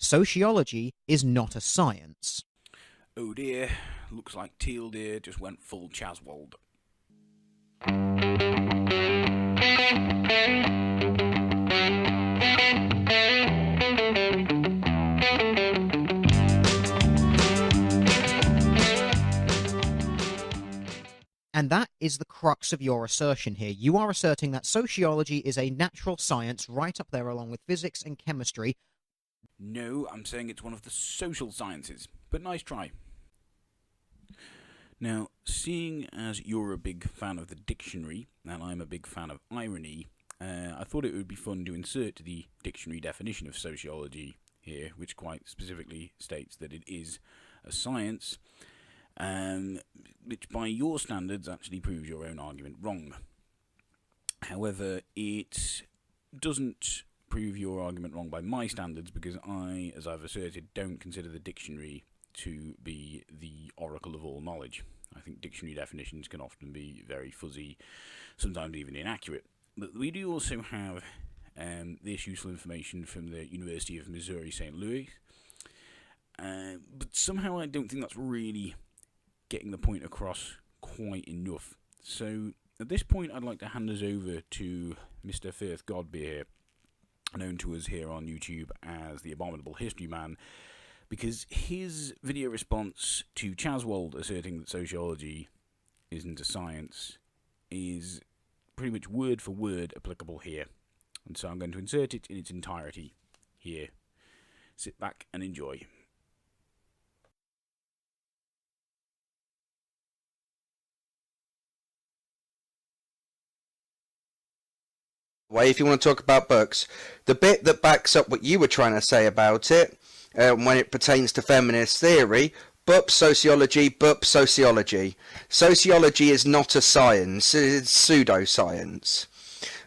Sociology is not a science. Oh dear, looks like Teal Deer just went full Chazwold. And that is the crux of your assertion here. You are asserting that sociology is a natural science right up there along with physics and chemistry. No, I'm saying it's one of the social sciences, but nice try. Now, seeing as you're a big fan of the dictionary, and I'm a big fan of irony, I thought it would be fun to insert the dictionary definition of sociology here, which quite specifically states that it is a science, which by your standards actually proves your own argument wrong. However, it doesn't prove your argument wrong by my standards, because I, as I've asserted, don't consider the dictionary to be the oracle of all knowledge. I think dictionary definitions can often be very fuzzy, sometimes even inaccurate. But we do also have this useful information from the University of Missouri St. Louis, but somehow I don't think that's really getting the point across quite enough. So at this point I'd like to hand us over to Mr. Firth Godbeer, known to us here on YouTube as the Abominable History Man, because his video response to Chazwold asserting that sociology isn't a science is pretty much word for word applicable here. And so I'm going to insert it in its entirety here. Sit back and enjoy. If you want to talk about books, the bit that backs up what you were trying to say about it, when it pertains to feminist theory, bup sociology, bup sociology. Sociology is not a science, it's pseudoscience.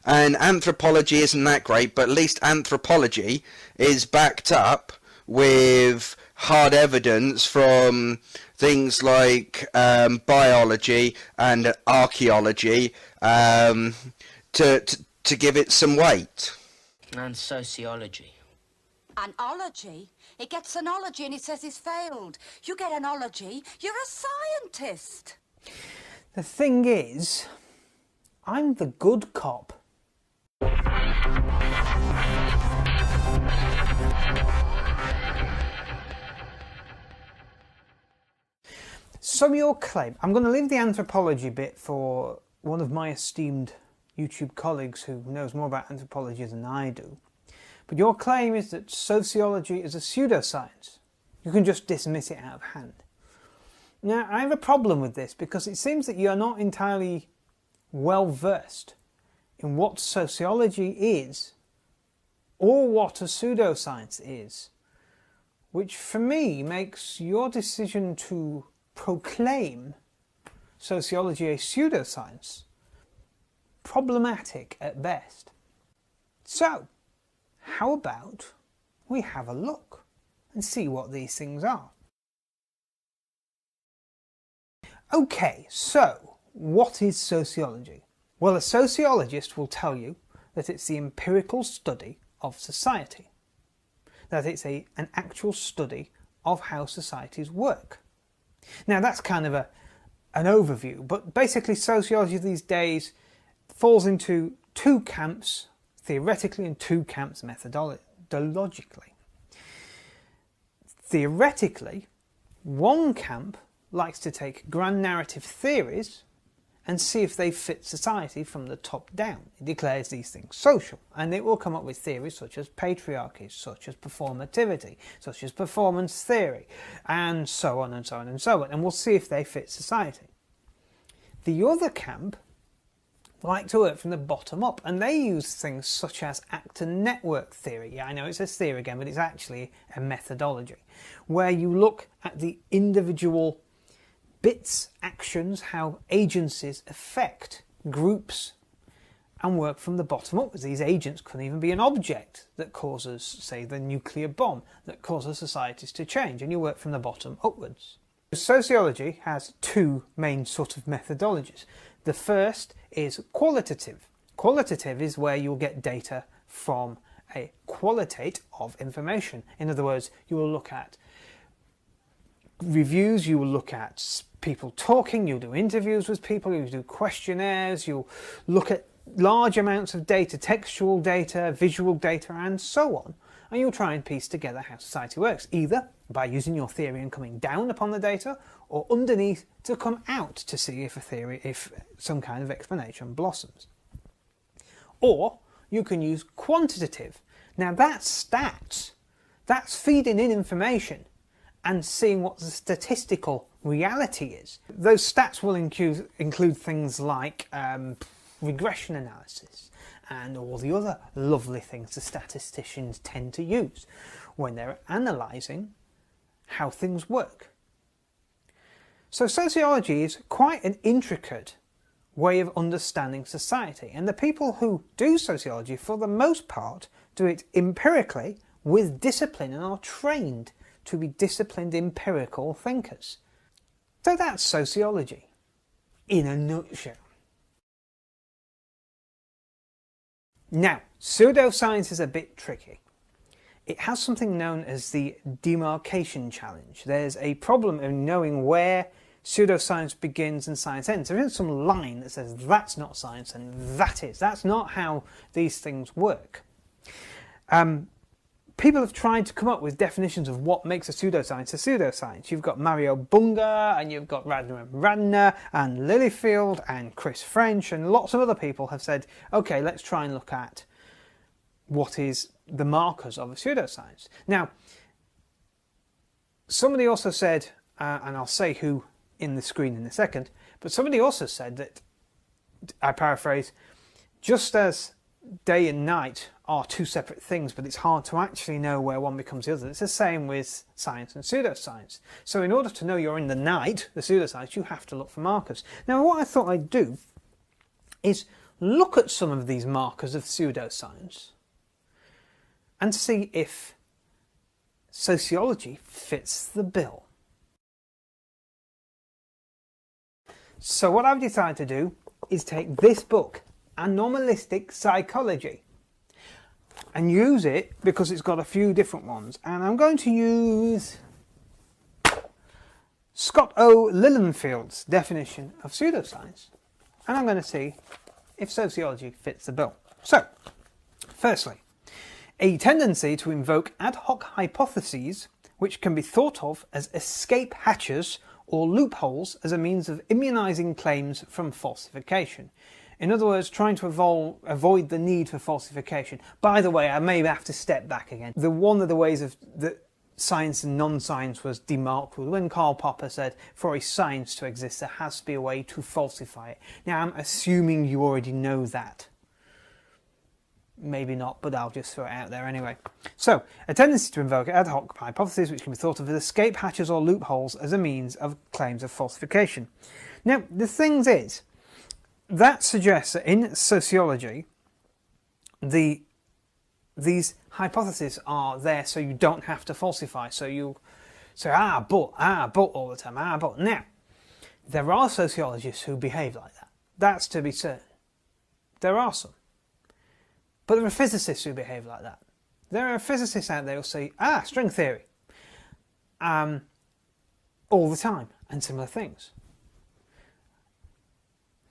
And anthropology isn't that great, but at least anthropology is backed up with hard evidence from things like biology and archaeology to give it some weight. And sociology. An ology? It gets an ology and it says it's failed. You get an ology, you're a scientist. The thing is, I'm the good cop. So your claim, I'm going to leave the anthropology bit for one of my esteemed YouTube colleagues who knows more about anthropology than I do. But your claim is that sociology is a pseudoscience. You can just dismiss it out of hand. Now, I have a problem with this because it seems that you're not entirely well versed in what sociology is or what a pseudoscience is, which for me makes your decision to proclaim sociology a pseudoscience problematic at best. So, how about we have a look and see what these things are? Okay, so what is sociology? Well, a sociologist will tell you that it's the empirical study of society, that it's an actual study of how societies work. Now that's kind of an overview, but basically sociology these days falls into two camps theoretically and two camps methodologically. Theoretically, one camp likes to take grand narrative theories and see if they fit society from the top down. It declares these things social, and it will come up with theories such as patriarchy, such as performativity, such as performance theory, and so on and so on and so on, and we'll see if they fit society. The other camp like to work from the bottom up, and they use things such as actor network theory. Yeah, I know it says theory again, but it's actually a methodology, where you look at the individual bits, actions, how agencies affect groups, and work from the bottom up. These agents could even be an object that causes, say, the nuclear bomb, that causes societies to change, and you work from the bottom upwards. Sociology has two main sort of methodologies. The first is qualitative. Qualitative is where you'll get data from a qualitative of information. In other words, you will look at reviews, you will look at people talking, you'll do interviews with people, you'll do questionnaires, you'll look at large amounts of data, textual data, visual data, and so on, and you'll try and piece together how society works, either by using your theory and coming down upon the data, or underneath to come out to see if some kind of explanation blossoms. Or you can use quantitative. Now that's stats. That's feeding in information and seeing what the statistical reality is. Those stats will include things like regression analysis and all the other lovely things the statisticians tend to use when they're analysing how things work. So sociology is quite an intricate way of understanding society, and the people who do sociology, for the most part, do it empirically with discipline and are trained to be disciplined empirical thinkers. So that's sociology in a nutshell. Now, pseudoscience is a bit tricky. It has something known as the demarcation challenge. There's a problem in knowing where pseudoscience begins and science ends. There isn't some line that says that's not science and that is. That's not how these things work. People have tried to come up with definitions of what makes a pseudoscience. You've got Mario Bunga, and you've got Radner and Lilyfield and Chris French, and lots of other people have said, okay, let's try and look at what is the markers of a pseudoscience. Now, somebody also said, and I'll say who in the screen in a second, but somebody also said that, I paraphrase, just as day and night are two separate things, but it's hard to actually know where one becomes the other. It's the same with science and pseudoscience. So in order to know you're in the night, the pseudoscience, you have to look for markers. Now what I thought I'd do is look at some of these markers of pseudoscience and see if sociology fits the bill. So what I've decided to do is take this book, Anomalistic Psychology, and use it because it's got a few different ones, and I'm going to use Scott O. Lilienfeld's definition of pseudoscience, and I'm going to see if sociology fits the bill. So, firstly, a tendency to invoke ad hoc hypotheses which can be thought of as escape hatches or loopholes as a means of immunising claims from falsification. In other words, trying to avoid the need for falsification. By the way, I may have to step back again. One of the ways of that science and non-science was demarked when Karl Popper said, for a science to exist, there has to be a way to falsify it. Now, I'm assuming you already know that. Maybe not, but I'll just throw it out there anyway. So, a tendency to invoke ad hoc hypotheses which can be thought of as escape hatches or loopholes as a means of claims of falsification. Now, the thing is, that suggests that in sociology, these hypotheses are there so you don't have to falsify. So you say, but all the time, but. Now, there are sociologists who behave like that. That's to be certain. There are some. But there are physicists who behave like that. There are physicists out there who say, string theory, all the time, and similar things.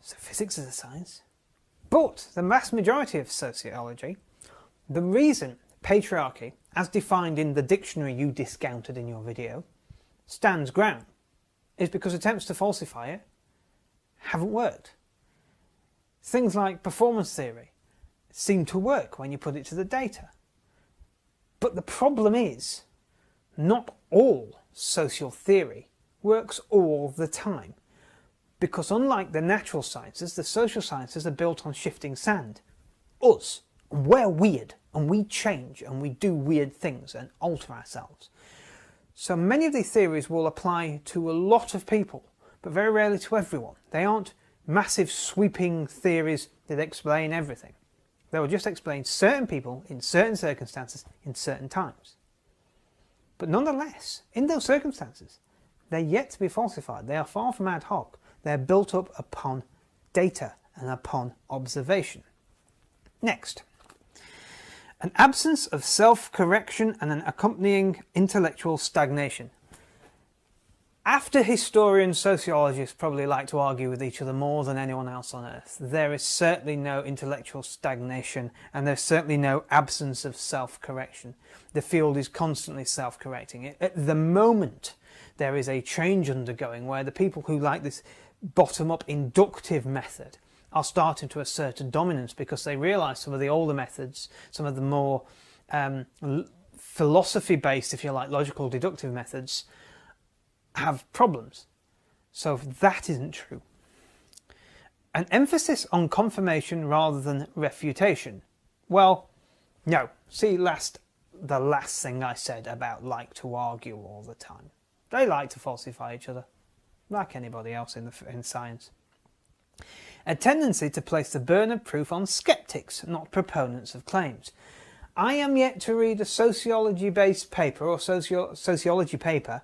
So physics is a science. But the vast majority of sociology, the reason patriarchy, as defined in the dictionary you discounted in your video, stands ground, is because attempts to falsify it haven't worked. Things like performance theory seem to work when you put it to the data. But the problem is, not all social theory works all the time. Because unlike the natural sciences, the social sciences are built on shifting sand. We're weird, and we change, and we do weird things and alter ourselves. So many of these theories will apply to a lot of people, but very rarely to everyone. They aren't massive sweeping theories that explain everything. They will just explain certain people in certain circumstances in certain times. But nonetheless, in those circumstances, they're yet to be falsified. They are far from ad hoc. They're built up upon data and upon observation. Next, An absence of self-correction and an accompanying intellectual stagnation. After historians, sociologists probably like to argue with each other more than anyone else on earth, there is certainly no intellectual stagnation and there's certainly no absence of self-correction. The field is constantly self-correcting. At the moment, there is a change undergoing where the people who like this bottom-up inductive method are starting to assert a dominance because they realise some of the older methods, some of the more philosophy-based, if you like, logical deductive methods, have problems. So that isn't true. An emphasis on confirmation rather than refutation. Well, no. See the last thing I said about like to argue all the time. They like to falsify each other, like anybody else in science. A tendency to place the burden of proof on skeptics, not proponents of claims. I am yet to read a sociology-based paper or sociology paper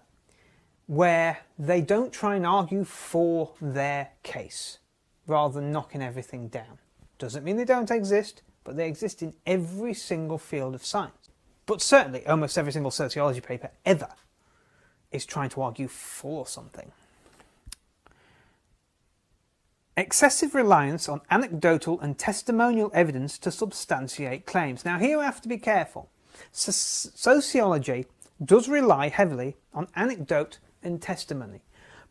where they don't try and argue for their case, rather than knocking everything down. Doesn't mean they don't exist, but they exist in every single field of science. But certainly, almost every single sociology paper ever is trying to argue for something. Excessive reliance on anecdotal and testimonial evidence to substantiate claims. Now here we have to be careful. Sociology does rely heavily on anecdote and testimony,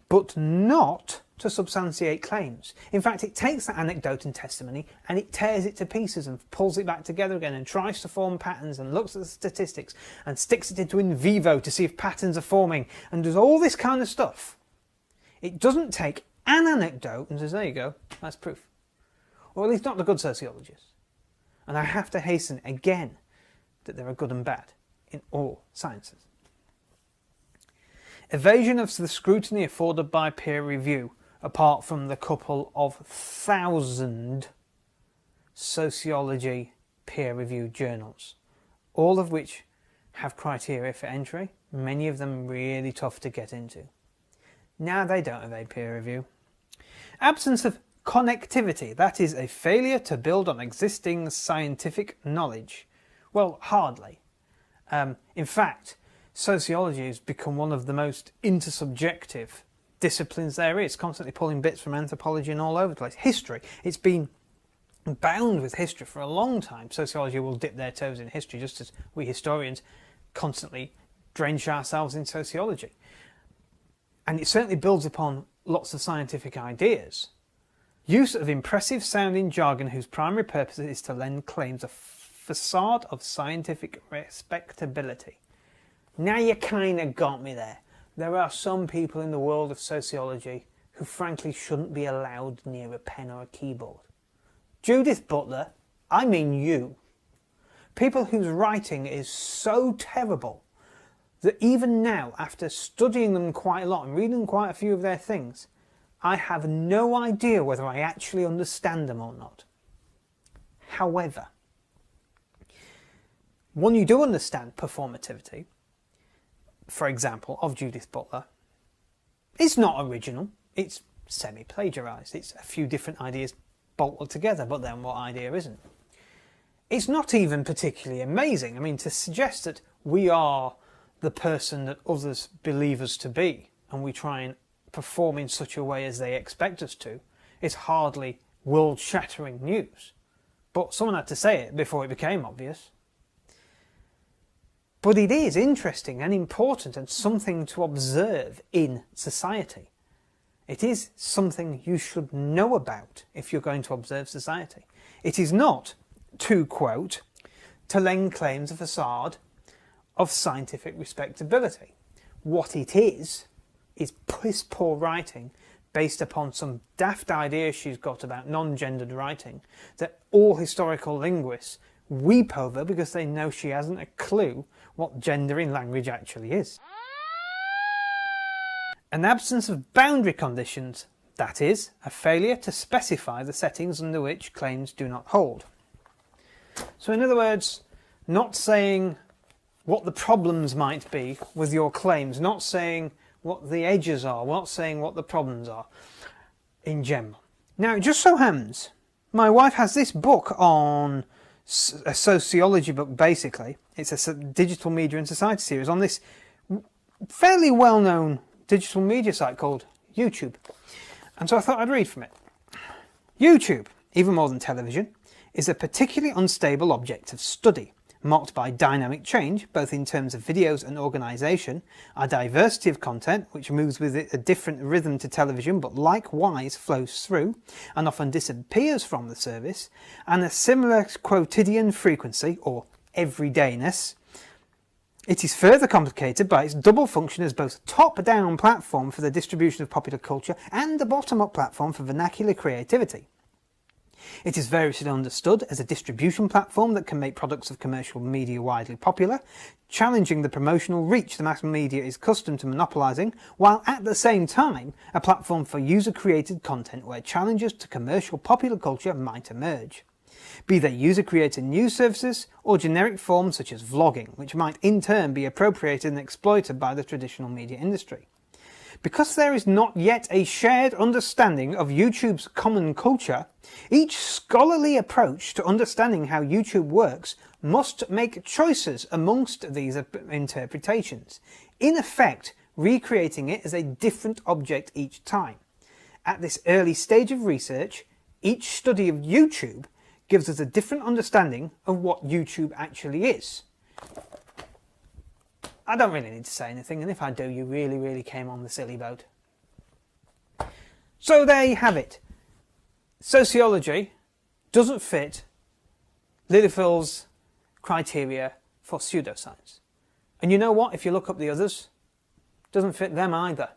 but not to substantiate claims. In fact, it takes that anecdote and testimony and it tears it to pieces and pulls it back together again and tries to form patterns and looks at the statistics and sticks it into in vivo to see if patterns are forming and does all this kind of stuff. It doesn't take an anecdote and says, there you go, that's proof. Or at least not the good sociologists. And I have to hasten again that there are good and bad in all sciences. Evasion of the scrutiny afforded by peer review, apart from the couple of 1,000 sociology peer-reviewed journals, all of which have criteria for entry, many of them really tough to get into. Now they don't evade peer review. Absence of connectivity, that is a failure to build on existing scientific knowledge. Well, hardly. In fact, sociology has become one of the most intersubjective disciplines there is, constantly pulling bits from anthropology and all over the place. History, it's been bound with history for a long time. Sociology will dip their toes in history just as we historians constantly drench ourselves in sociology. And it certainly builds upon lots of scientific ideas. Use of impressive sounding jargon whose primary purpose is to lend claims a facade of scientific respectability. Now you kind of got me there. There are some people in the world of sociology who frankly shouldn't be allowed near a pen or a keyboard. Judith Butler, I mean you. People whose writing is so terrible that even now, after studying them quite a lot and reading quite a few of their things, I have no idea whether I actually understand them or not. However, when you do understand performativity, for example, of Judith Butler, it's not original, it's semi-plagiarised, it's a few different ideas bolted together, but then what idea isn't? It's not even particularly amazing. I mean, to suggest that we are the person that others believe us to be and we try and perform in such a way as they expect us to is hardly world-shattering news. But someone had to say it before it became obvious. But it is interesting and important and something to observe in society. It is something you should know about if you're going to observe society. It is not, to quote, to lend claims a facade of scientific respectability. What it is piss poor writing based upon some daft idea she's got about non-gendered writing that all historical linguists weep over because they know she hasn't a clue what gender in language actually is. An absence of boundary conditions, that is, a failure to specify the settings under which claims do not hold. So in other words, not saying what the problems might be with your claims, not saying what the edges are, not saying what the problems are in general. Now, it just so happens, my wife has this book on a sociology book, basically. It's a digital media and society series on this fairly well-known digital media site called YouTube. And so I thought I'd read from it. YouTube, even more than television, is a particularly unstable object of study, marked by dynamic change, both in terms of videos and organisation, a diversity of content, which moves with it a different rhythm to television, but likewise flows through, and often disappears from the service, and a similar quotidian frequency, or everydayness. It is further complicated by its double function as both a top-down platform for the distribution of popular culture and a bottom-up platform for vernacular creativity. It is variously understood as a distribution platform that can make products of commercial media widely popular, challenging the promotional reach the mass media is accustomed to monopolising, while at the same time a platform for user-created content where challenges to commercial popular culture might emerge. Be they user-created news services or generic forms such as vlogging, which might in turn be appropriated and exploited by the traditional media industry. Because there is not yet a shared understanding of YouTube's common culture, each scholarly approach to understanding how YouTube works must make choices amongst these interpretations, in effect recreating it as a different object each time. At this early stage of research, each study of YouTube gives us a different understanding of what YouTube actually is. I don't really need to say anything, and if I do, you really came on the silly boat. So there you have it. Sociology doesn't fit Lidefield's criteria for pseudoscience. And you know what? If you look up the others, it doesn't fit them either.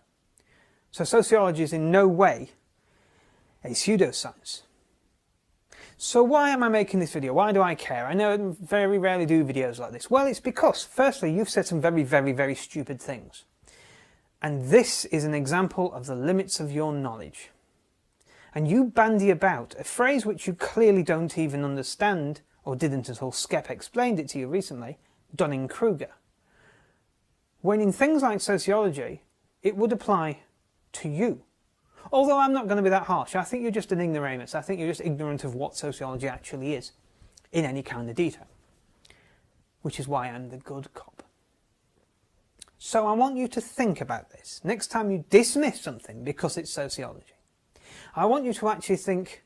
So sociology is in no way a pseudoscience. So why am I making this video? Why do I care? I know I very rarely do videos like this. Well, it's because, firstly, you've said some very stupid things. And this is an example of the limits of your knowledge. And you bandy about a phrase which you clearly don't even understand, or didn't until Skep explained it to you recently, Dunning-Kruger. When in things like sociology, it would apply to you. Although I'm not going to be that harsh. I think you're just an ignoramus. I think you're just ignorant of what sociology actually is, in any kind of detail. Which is why I'm the good cop. So I want you to think about this. Next time you dismiss something because it's sociology, I want you to actually think,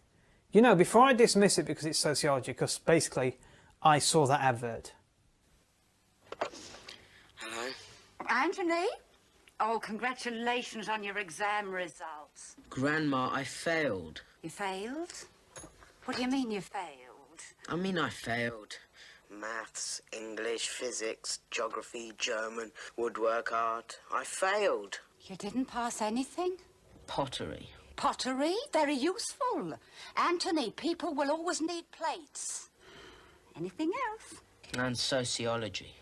you know, before I dismiss it because it's sociology, because basically I saw that advert. Hello? Anthony? Oh, congratulations on your exam results. Grandma, I failed. You failed? What do you mean you failed? I mean I failed. Maths, English, physics, geography, German, woodwork, art. I failed. You didn't pass anything? Pottery. Pottery? Very useful. Anthony, people will always need plates. Anything else? And sociology.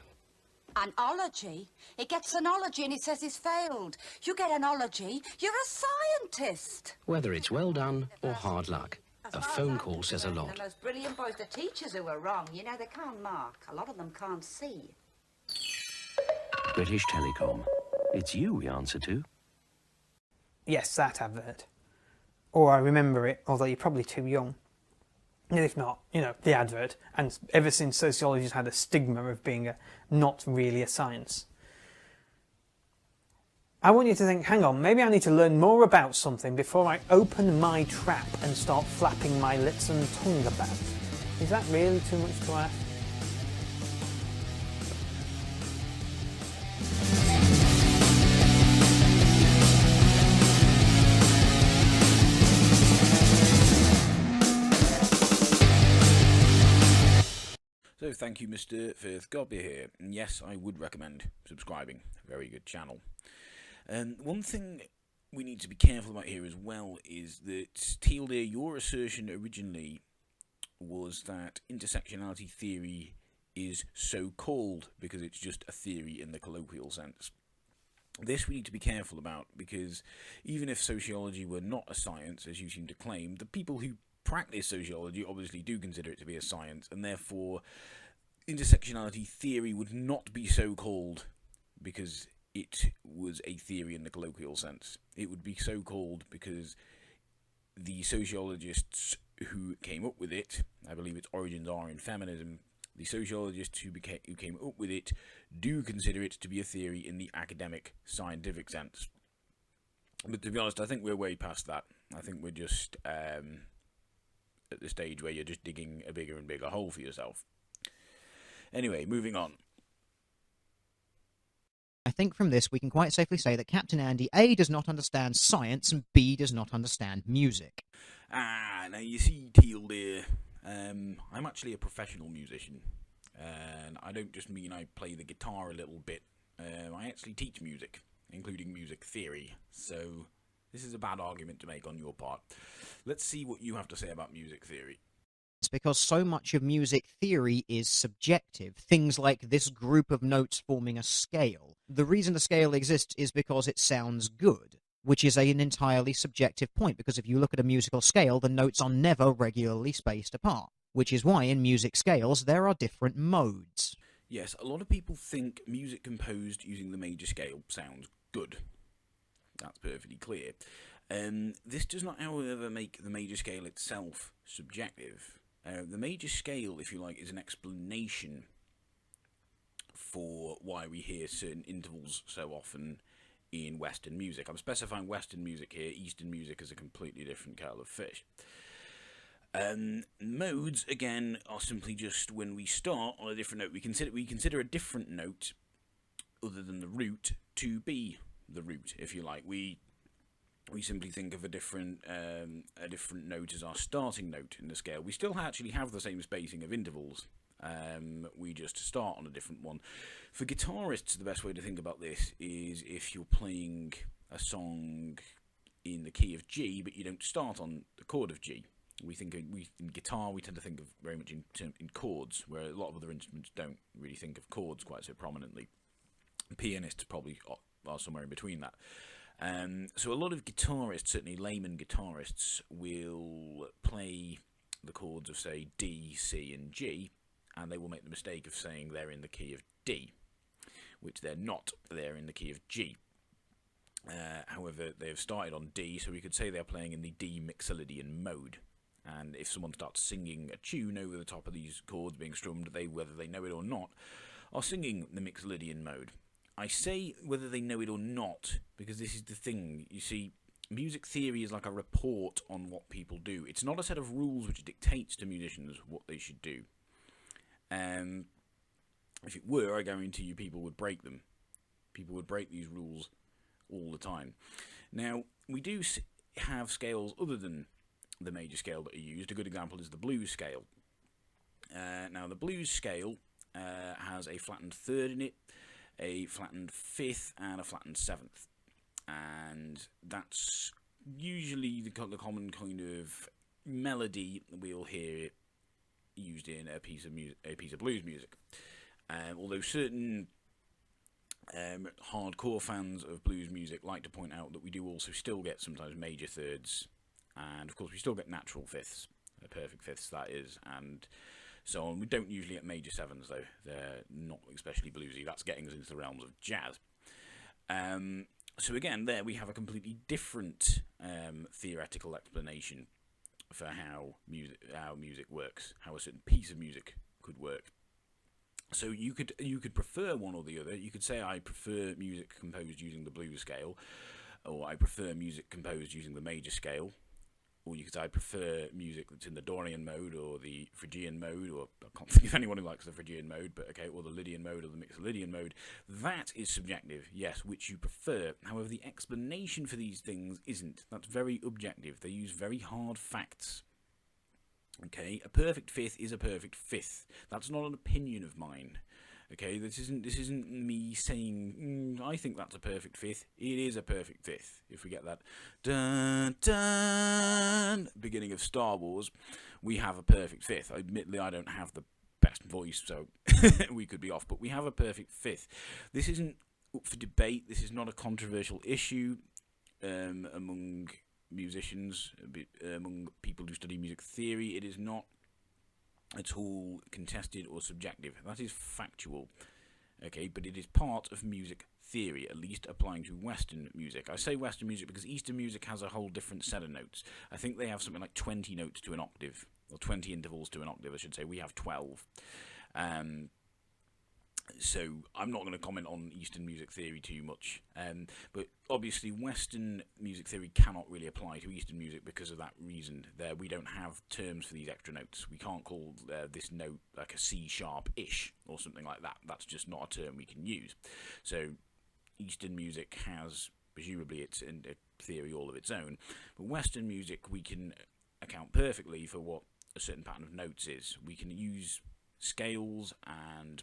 An ology? It gets an ology and it says he's failed. You get an ology, you're a scientist. Whether it's well done or hard luck, a phone call says a lot. The most brilliant boys, the teachers who are wrong, you know, they can't mark. A lot of them can't see. British Telecom. It's you we answer to. Yes, that advert. Or I remember it, although you're probably too young. And if not, you know, the advert. And ever since sociology's had a stigma of being not really a science. I want you to think, hang on, maybe I need to learn more about something before I open my trap and start flapping my lips and tongue about. Is that really too much to ask? So thank you, Mr. Firth Godby here. And yes, I would recommend subscribing. Very good channel. One thing we need to be careful about here as well is that, Teal Deer, your assertion originally was that intersectionality theory is so-called because it's just a theory in the colloquial sense. This we need to be careful about, because even if sociology were not a science, as you seem to claim, the people who practice sociology obviously do consider it to be a science, and therefore intersectionality theory would not be so-called because it was a theory in the colloquial sense. It would be so-called because the sociologists who came up with it, I believe its origins are in feminism, the sociologists who came up with it do consider it to be a theory in the academic, scientific sense. But to be honest, I think we're way past that. I think we're just at the stage where you're just digging a bigger and bigger hole for yourself. Anyway, moving on. I think from this we can quite safely say that Captain Andy A does not understand science and B does not understand music. Now you see, Teal Deer, I'm actually a professional musician, and I don't just mean I play the guitar a little bit. I actually teach music, including music theory, so this is a bad argument to make on your part. Let's see what you have to say about music theory. It's because so much of music theory is subjective. Things like this group of notes forming a scale. The reason the scale exists is because it sounds good, which is an entirely subjective point, because if you look at a musical scale, the notes are never regularly spaced apart, which is why in music scales there are different modes. Yes, a lot of people think music composed using the major scale sounds good. That's perfectly clear. This does not, however, make the major scale itself subjective. The major scale, if you like, is an explanation for why we hear certain intervals so often in Western music. I'm specifying Western music here. Eastern music is a completely different kettle of fish. Modes, again, are simply just when we start on a different note. We consider a different note, other than the root, to be the root, if you like. We simply think of a different note as our starting note in the scale. We still actually have the same spacing of intervals. We just start on a different one. For guitarists, the best way to think about this is if you're playing a song in the key of G, but you don't start on the chord of G. In guitar, we tend to think of very much in chords, where a lot of other instruments don't really think of chords quite so prominently. Pianists probably are somewhere in between that. So a lot of guitarists, certainly layman guitarists, will play the chords of, say, D, C, and G, and they will make the mistake of saying they're in the key of D, which they're not. They're in the key of G. However, they have started on D, so we could say they're playing in the D Mixolydian mode. And if someone starts singing a tune over the top of these chords being strummed, whether they know it or not, are singing the Mixolydian mode. I say whether they know it or not, because this is the thing. You see, music theory is like a report on what people do. It's not a set of rules which dictates to musicians what they should do. If it were, I guarantee you people would break them. People would break these rules all the time. Now, we do have scales other than the major scale that are used. A good example is the blues scale. Now, the blues scale has a flattened third in it, a flattened fifth, and a flattened seventh. And that's usually the common kind of melody we'll hear used in a piece of blues music. Although certain hardcore fans of blues music like to point out that we do also still get sometimes major thirds, and of course we still get natural fifths, perfect fifths that is, and so on. We don't usually get major sevens though. They're not especially bluesy. That's getting us into the realms of jazz. So again, there we have a completely different theoretical explanation for how music works, how a certain piece of music could work. So you could prefer one or the other. You could say I prefer music composed using the blues scale, or I prefer music composed using the major scale, or you could say I prefer music that's in the Dorian mode or the Phrygian mode, or I can't think of anyone who likes the Phrygian mode, but okay, or the Lydian mode or the Mixolydian mode. That is subjective, yes, which you prefer. However, the explanation for these things isn't. That's very objective. They use very hard facts. Okay, a perfect fifth is a perfect fifth. That's not an opinion of mine. Okay, this isn't me saying I think that's a perfect fifth. It is a perfect fifth. If we get that dun dun beginning of Star Wars, we have a perfect fifth. Admittedly, I don't have the best voice, so we could be off, but we have a perfect fifth. This isn't up for debate. This is not a controversial issue among musicians, among people who study music theory. It is not at all contested or subjective. That is factual. Okay, but it is part of music theory, at least applying to Western music. I say Western music because Eastern music has a whole different set of notes. I think they have something like 20 notes to an octave, or 20 intervals to an octave, I should say. We have 12. So I'm not going to comment on Eastern music theory too much, but obviously Western music theory cannot really apply to Eastern music because of that reason. There, we don't have terms for these extra notes. We can't call this note like a C sharp-ish or something like that. That's just not a term we can use. So Eastern music has presumably its theory all of its own, but Western music we can account perfectly for what a certain pattern of notes is. We can use scales and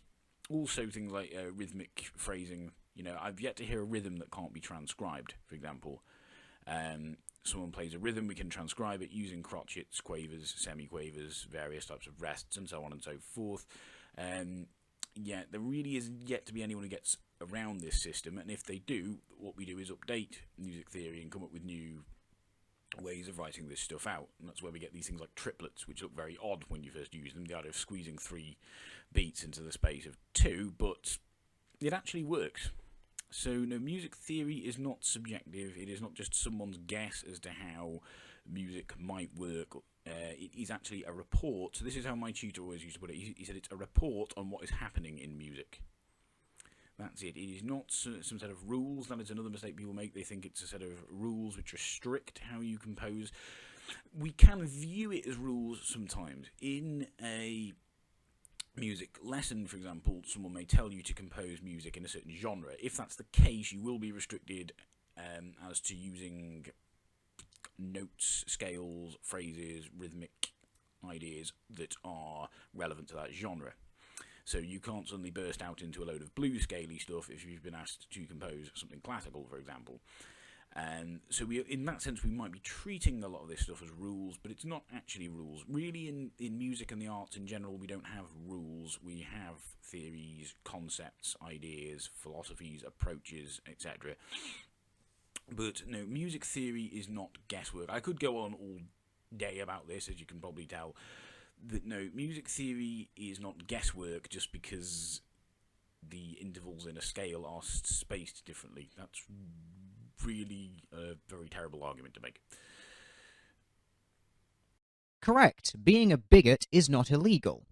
also things like rhythmic phrasing. You know, I've yet to hear a rhythm that can't be transcribed, for example. Someone plays a rhythm, we can transcribe it using crotchets, quavers, semiquavers, various types of rests, and so on and so forth. Yeah, there really is yet to be anyone who gets around this system, and if they do, what we do is update music theory and come up with new ways of writing this stuff out, and that's where we get these things like triplets, which look very odd when you first use them, the idea of squeezing 3 beats into the space of 2, but it actually works. So no, music theory is not subjective. It is not just someone's guess as to how music might work. It is actually a report. So this is how my tutor always used to put it. He said it's a report on what is happening in music. That's it. It is not some set of rules. That is another mistake people make. They think it's a set of rules which restrict how you compose. We can view it as rules sometimes. In a music lesson, for example, someone may tell you to compose music in a certain genre. If that's the case, you will be restricted as to using notes, scales, phrases, rhythmic ideas that are relevant to that genre. So you can't suddenly burst out into a load of blues scaly stuff if you've been asked to compose something classical, for example. So in that sense, we might be treating a lot of this stuff as rules, but it's not actually rules. Really, in music and the arts in general, we don't have rules. We have theories, concepts, ideas, philosophies, approaches, etc. But no, music theory is not guesswork. I could go on all day about this, as you can probably tell. That no, music theory is not guesswork just because the intervals in a scale are spaced differently. That's really a very terrible argument to make. Correct. Being a bigot is not illegal.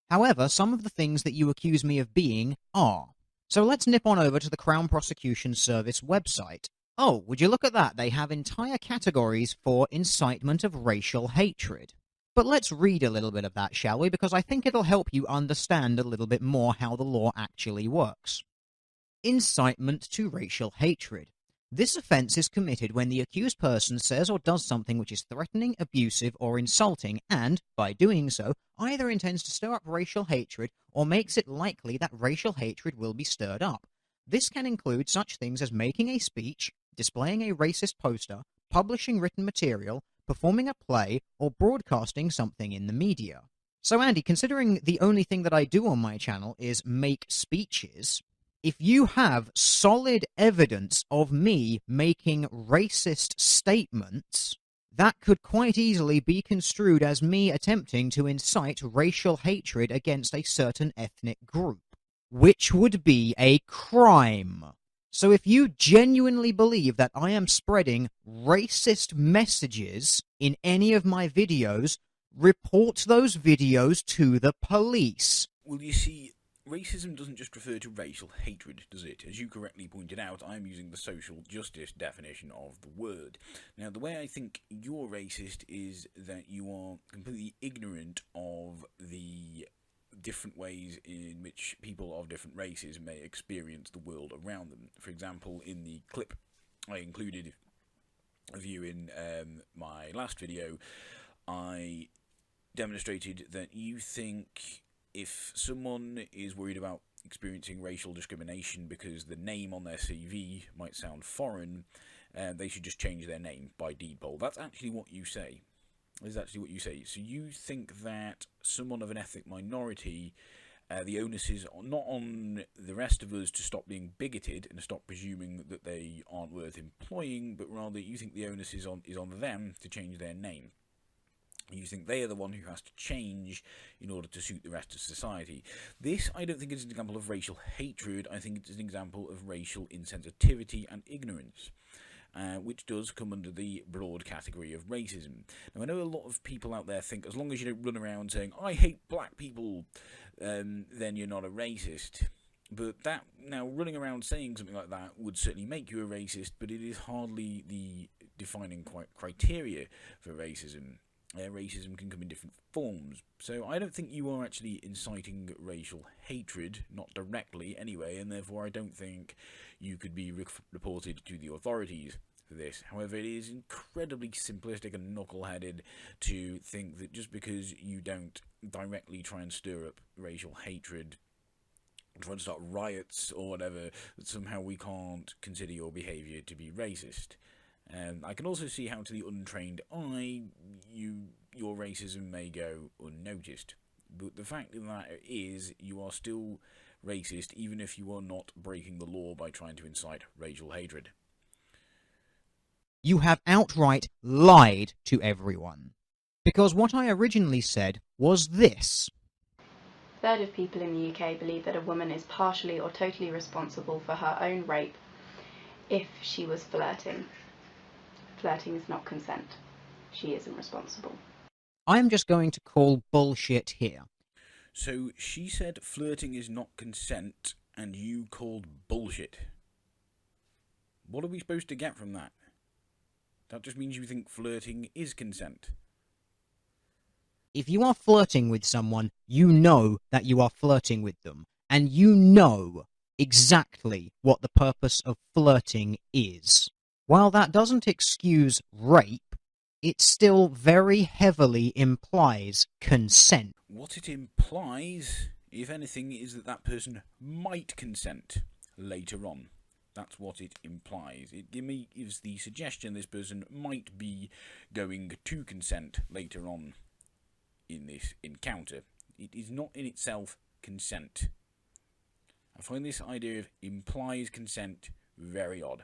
However, some of the things that you accuse me of being are. So let's nip on over to the Crown Prosecution Service website. Oh, would you look at that? They have entire categories for incitement of racial hatred. But let's read a little bit of that, shall we? Because I think it'll help you understand a little bit more how the law actually works. Incitement to racial hatred. This offence is committed when the accused person says or does something which is threatening, abusive, or insulting and, by doing so, either intends to stir up racial hatred or makes it likely that racial hatred will be stirred up. This can include such things as making a speech, displaying a racist poster, publishing written material, performing a play, or broadcasting something in the media. So Andy, considering the only thing that I do on my channel is make speeches, if you have solid evidence of me making racist statements, that could quite easily be construed as me attempting to incite racial hatred against a certain ethnic group, which would be a crime. So if you genuinely believe that I am spreading racist messages in any of my videos, report those videos to the police. Well, you see, racism doesn't just refer to racial hatred, does it? As you correctly pointed out, I'm using the social justice definition of the word. Now, the way I think you're racist is that you are completely ignorant of the different ways in which people of different races may experience the world around them. For example, in the clip I included of you in my last video, I demonstrated that you think if someone is worried about experiencing racial discrimination because the name on their CV might sound foreign, they should just change their name by deed poll. That's actually what you say. Is actually what you say. So you think that someone of an ethnic minority, the onus is not on the rest of us to stop being bigoted and stop presuming that they aren't worth employing, but rather you think the onus is on them to change their name. You think they are the one who has to change in order to suit the rest of society. This, I don't think, is an example of racial hatred. I think it's an example of racial insensitivity and ignorance, which does come under the broad category of racism. Now, I know a lot of people out there think as long as you don't run around saying, I hate black people, then you're not a racist. But that, now, running around saying something like that would certainly make you a racist, but it is hardly the defining criteria for racism. Racism can come in different forms. So I don't think you are actually inciting racial hatred, not directly anyway, and therefore I don't think you could be reported to the authorities for this. However, it is incredibly simplistic and knuckleheaded to think that just because you don't directly try and stir up racial hatred, try to start riots or whatever, that somehow we can't consider your behaviour to be racist. I can also see how to the untrained eye, your racism may go unnoticed. But the fact of the matter is, you are still racist even if you are not breaking the law by trying to incite racial hatred. You have outright lied to everyone. Because what I originally said was this. A third of people in the UK believe that a woman is partially or totally responsible for her own rape if she was flirting. Flirting is not consent. She isn't responsible. I'm just going to call bullshit here. So she said flirting is not consent, and you called bullshit. What are we supposed to get from that? That just means you think flirting is consent. If you are flirting with someone, you know that you are flirting with them, and you know exactly what the purpose of flirting is. While that doesn't excuse rape, it still very heavily implies consent. What it implies, if anything, is that that person might consent later on. That's what it implies. It gives the suggestion this person might be going to consent later on in this encounter. It is not in itself consent. I find this idea of implies consent very odd.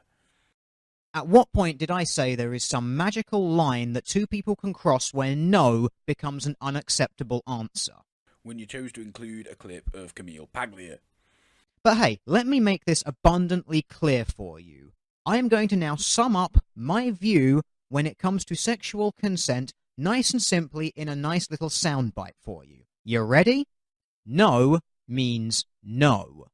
At what point did I say there is some magical line that two people can cross where no becomes an unacceptable answer? When you chose to include a clip of Camille Paglia. But hey, let me make this abundantly clear for you. I am going to now sum up my view when it comes to sexual consent nice and simply in a nice little soundbite for you. You ready? No means no.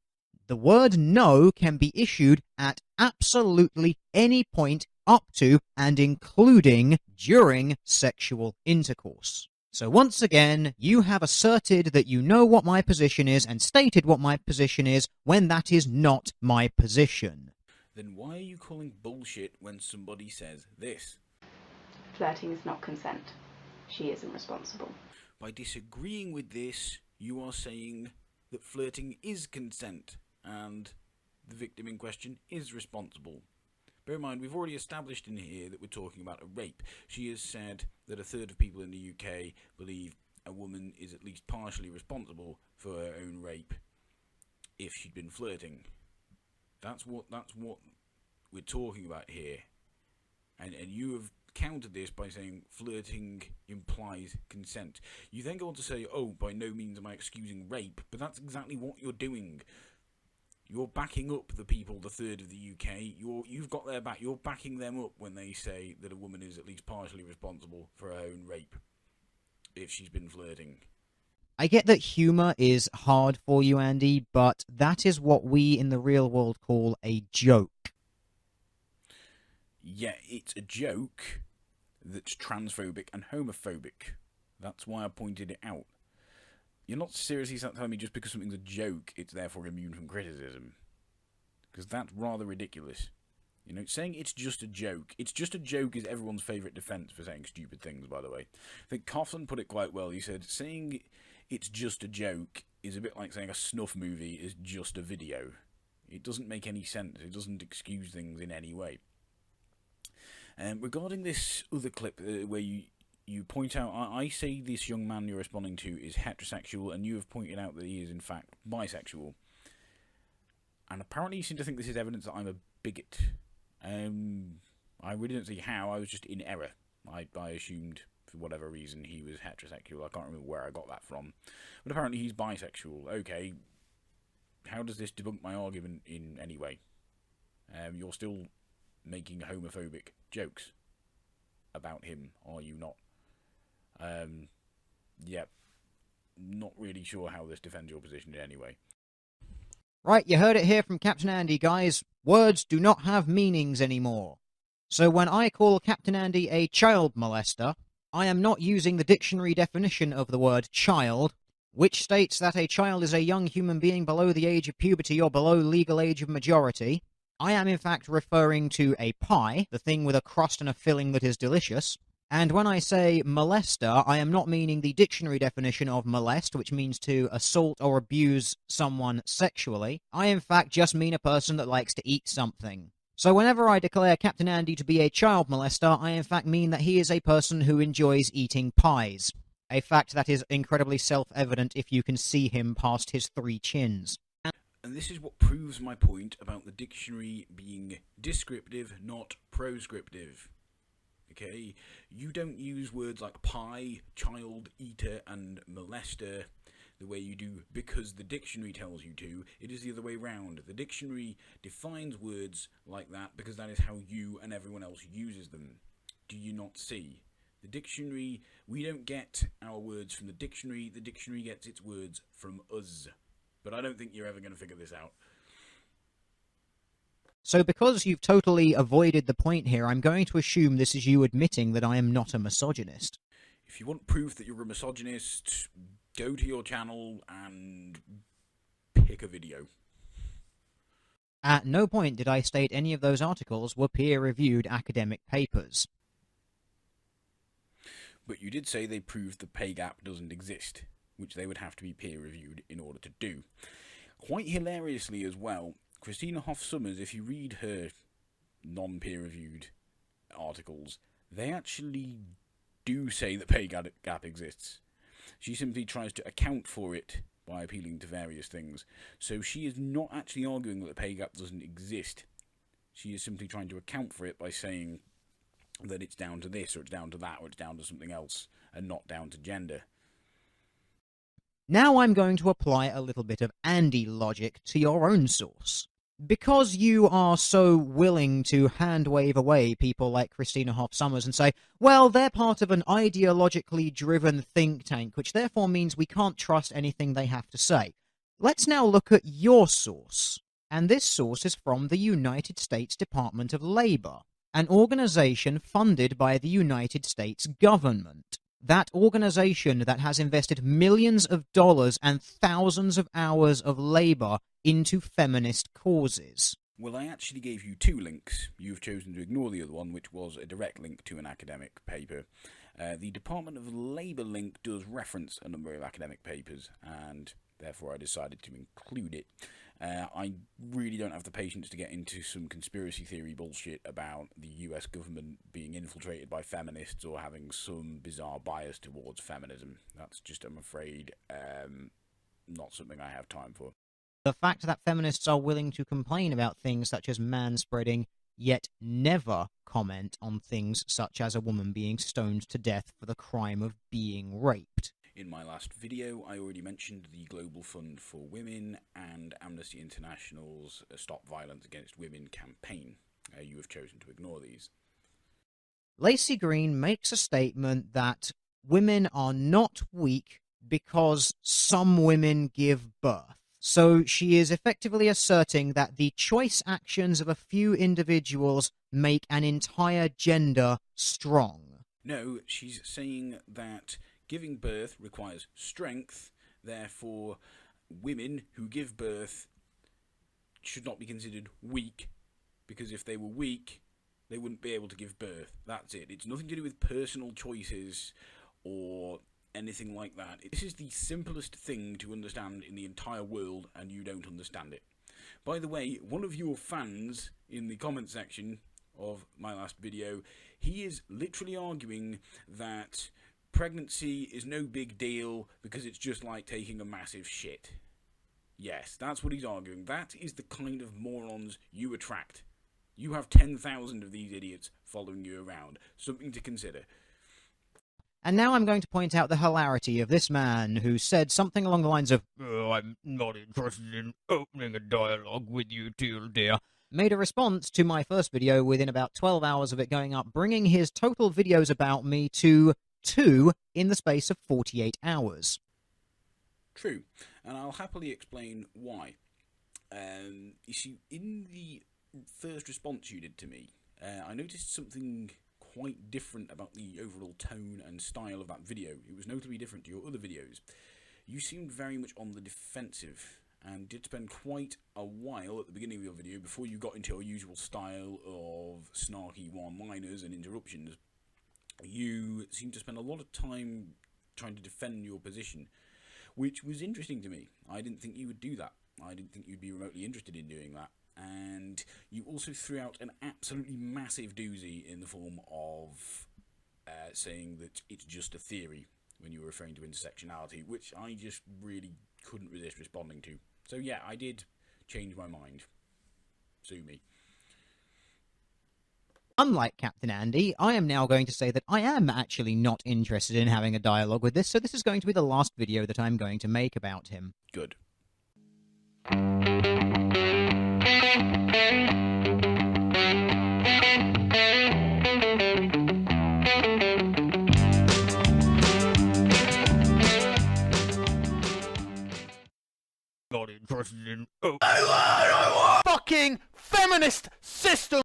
The word no can be issued at absolutely any point up to and including during sexual intercourse. So once again, you have asserted that you know what my position is and stated what my position is when that is not my position. Then why are you calling bullshit when somebody says this? Flirting is not consent. She isn't responsible. By disagreeing with this, you are saying that flirting is consent, and the victim in question is responsible. Bear in mind, we've already established in here that we're talking about a rape. She has said that a third of people in the UK believe a woman is at least partially responsible for her own rape if she'd been flirting. That's what we're talking about here. And you have countered this by saying flirting implies consent. You then go on to say, oh, by no means am I excusing rape, but that's exactly what you're doing. You're backing up the people, the third of the UK. You've got their back. You're backing them up when they say that a woman is at least partially responsible for her own rape if she's been flirting. I get that humour is hard for you, Andy, but that is what we in the real world call a joke. Yeah, it's a joke that's transphobic and homophobic. That's why I pointed it out. You're not seriously telling me just because something's a joke, it's therefore immune from criticism. Because that's rather ridiculous. You know, saying it's just a joke is everyone's favourite defence for saying stupid things, by the way. I think Coughlin put it quite well. He said, saying it's just a joke is a bit like saying a snuff movie is just a video. It doesn't make any sense. It doesn't excuse things in any way. Regarding this other clip where you point out, I say this young man you're responding to is heterosexual, and you have pointed out that he is in fact bisexual. And apparently you seem to think this is evidence that I'm a bigot. I really don't see how. I was just in error. I assumed for whatever reason he was heterosexual. I can't remember where I got that from. But apparently he's bisexual. Okay, how does this debunk my argument in any way? You're still making homophobic jokes about him, are you not? Yep. Not really sure how this defends your position in any way. Right, you heard it here from Captain Andy, guys. Words do not have meanings anymore. So when I call Captain Andy a child molester, I am not using the dictionary definition of the word child, which states that a child is a young human being below the age of puberty or below legal age of majority. I am in fact referring to a pie, the thing with a crust and a filling that is delicious. And when I say molester, I am not meaning the dictionary definition of molest, which means to assault or abuse someone sexually. I in fact just mean a person that likes to eat something. So whenever I declare Captain Andy to be a child molester, I in fact mean that he is a person who enjoys eating pies. A fact that is incredibly self-evident if you can see him past his 3 chins. And this is what proves my point about the dictionary being descriptive, not proscriptive. Okay, you don't use words like pie, child, eater, and molester the way you do because the dictionary tells you to. It is the other way round. The dictionary defines words like that because that is how you and everyone else uses them. Do you not see? The dictionary, we don't get our words from the dictionary gets its words from us. But I don't think you're ever going to figure this out. So because you've totally avoided the point here, I'm going to assume this is you admitting that I am not a misogynist. If you want proof that you're a misogynist, go to your channel and pick a video. At no point did I state any of those articles were peer-reviewed academic papers. But you did say they proved the pay gap doesn't exist, which they would have to be peer-reviewed in order to do. Quite hilariously as well, Christina Hoff Sommers, if you read her non-peer-reviewed articles, they actually do say that pay gap exists. She simply tries to account for it by appealing to various things. So she is not actually arguing that the pay gap doesn't exist. She is simply trying to account for it by saying that it's down to this, or it's down to that, or it's down to something else, and not down to gender. Now I'm going to apply a little bit of Andy logic to your own source. Because you are so willing to hand-wave away people like Christina Hoff Sommers and say, well, they're part of an ideologically driven think tank, which therefore means we can't trust anything they have to say. Let's now look at your source. And this source is from the United States Department of Labor, an organization funded by the United States government. That organization that has invested millions of dollars and thousands of hours of labor into feminist causes. Well, I actually gave you 2 links. You've chosen to ignore the other one, which was a direct link to an academic paper. The Department of Labor link does reference a number of academic papers, and therefore I decided to include it. I really don't have the patience to get into some conspiracy theory bullshit about the US government being infiltrated by feminists or having some bizarre bias towards feminism. That's just, I'm afraid, not something I have time for. The fact that feminists are willing to complain about things such as manspreading, yet never comment on things such as a woman being stoned to death for the crime of being raped. In my last video, I already mentioned the Global Fund for Women and Amnesty International's Stop Violence Against Women campaign. You have chosen to ignore these. Lacey Green makes a statement that women are not weak because some women give birth. So she is effectively asserting that the choice actions of a few individuals make an entire gender strong. No, she's saying that giving birth requires strength, therefore women who give birth should not be considered weak, because if they were weak, they wouldn't be able to give birth. That's it. It's nothing to do with personal choices or anything like that. This is the simplest thing to understand in the entire world, and you don't understand it. By the way, one of your fans in the comment section of my last video, he is literally arguing that pregnancy is no big deal because it's just like taking a massive shit. Yes, that's what he's arguing. That is the kind of morons you attract. You have 10,000 of these idiots following you around. Something to consider. And now I'm going to point out the hilarity of this man who said something along the lines of, "Oh, I'm not interested in opening a dialogue with you, Teal Deer," made a response to my first video within about 12 hours of it going up, bringing his total videos about me to 2 in the space of 48 hours. True, and I'll happily explain why. You see, in the first response you did to me, I noticed something quite different about the overall tone and style of that video. It was notably different to your other videos. You seemed very much on the defensive, and did spend quite a while at the beginning of your video before you got into your usual style of snarky one-liners and interruptions. You seemed to spend a lot of time trying to defend your position, which was interesting to me. I didn't think you would do that. I didn't think you'd be remotely interested in doing that. And you also threw out an absolutely massive doozy in the form of saying that it's just a theory when you were referring to intersectionality, which I just really couldn't resist responding to. So yeah, I did change my mind. Sue me. Unlike Captain Andy, I am now going to say that I am actually not interested in having a dialogue with this, so this is going to be the last video that I'm going to make about him. Good. Not interested in fucking feminist system.